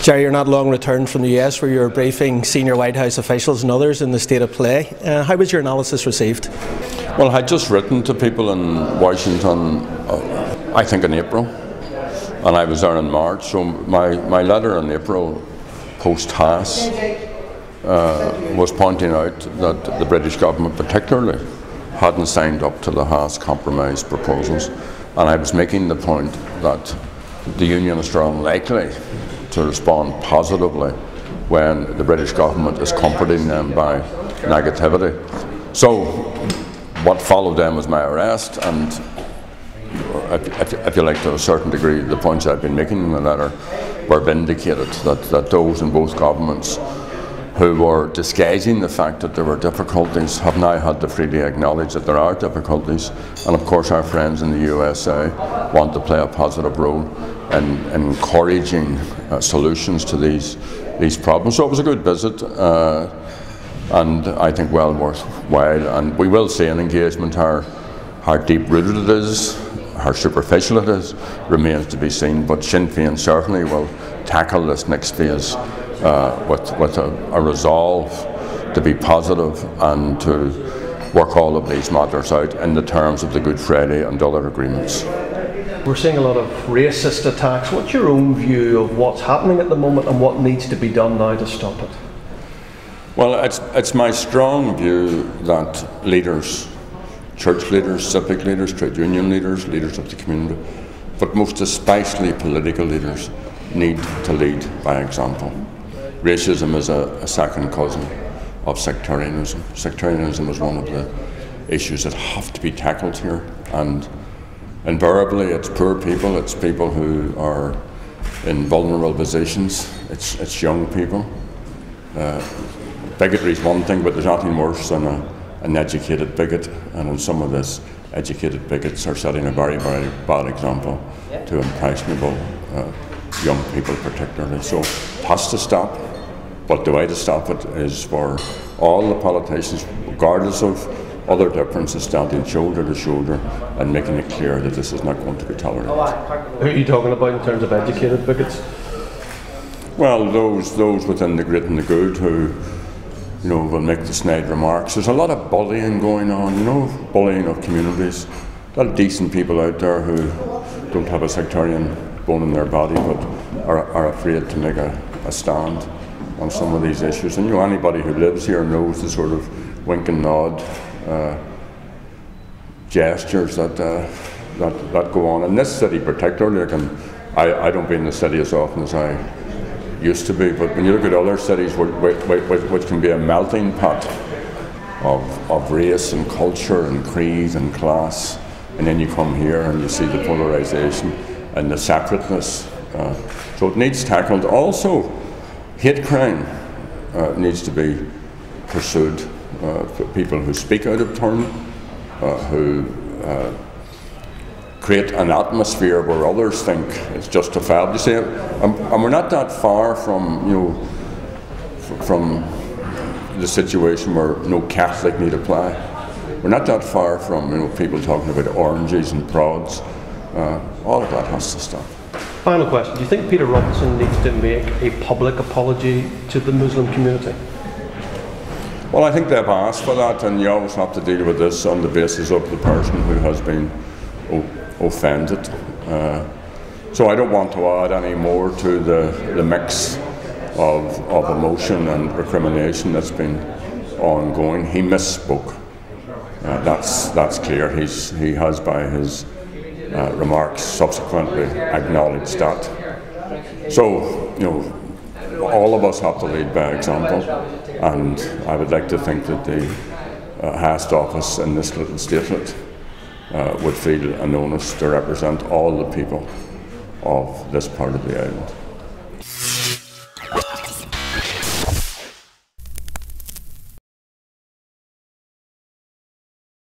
Gerry, you're not long returned from the US where you were briefing senior White House officials and others in the state of play. How was your analysis received? Well, I had just written to people in Washington, I think in April, and I was there in March, so my letter in April, post-Haass, was pointing out that the British government particularly hadn't signed up to the Haass compromise proposals, and I was making the point that the Unionists are unlikely to respond positively when the British government is comforting them by negativity. So what followed then was my arrest, and if you like, to a certain degree, the points I've been making in the letter were vindicated, that those in both governments who were disguising the fact that there were difficulties have now had to freely acknowledge that there are difficulties, and of course our friends in the USA want to play a positive role in encouraging solutions to these problems. So it was a good visit, and I think well worthwhile, and we will see an engagement. How deep-rooted it is, how superficial it is, remains to be seen, but Sinn Féin certainly will tackle this next phase with a resolve to be positive and to work all of these matters out in the terms of the Good Friday and other agreements. We're seeing a lot of racist attacks. What's your own view of what's happening at the moment and what needs to be done now to stop it? Well, it's my strong view that leaders, church leaders, civic leaders, trade union leaders, leaders of the community, but most especially political leaders, need to lead by example. Racism is a second cousin of sectarianism. Sectarianism is one of the issues that have to be tackled here, and invariably it's poor people, it's people who are in vulnerable positions, it's young people. Bigotry is one thing, but there's nothing worse than an educated bigot, and in some of this, educated bigots are setting a very, very bad example to impressionable young people particularly. So it has to stop, but the way to stop it is for all the politicians, regardless of other differences, standing shoulder to shoulder and making it clear that this is not going to be tolerated. Who are you talking about in terms of educated bigots? Well, those within the great and the good who, you know, will make the snide remarks. There's a lot of bullying going on, you know, bullying of communities. A lot of decent people out there who don't have a sectarian bone in their body but are afraid to make a stand on some of these issues. And you know, anybody who lives here knows the sort of wink and nod gestures that go on. In this city particularly, I don't be in the city as often as I used to be, but when you look at other cities which can be a melting pot of race and culture and creed and class, and then you come here and you see the polarisation and the separateness. So it needs tackled. Also, hate crime needs to be pursued. For people who speak out of turn, who create an atmosphere where others think it's justifiable. You see, and we're not that far from, you know, from the situation where no Catholic need apply. We're not that far from, you know, people talking about oranges and prods. All of that has to stop. Final question: do you think Peter Robinson needs to make a public apology to the Muslim community? Well, I think they've asked for that, and you always have to deal with this on the basis of the person who has been offended. So I don't want to add any more to the mix of emotion and recrimination that's been ongoing. He misspoke. That's clear. He has, by his remarks, subsequently acknowledged that. So, you know, all of us have to lead by example, and I would like to think that the Haass office in this little statelet would feel an onus to represent all the people of this part of the island.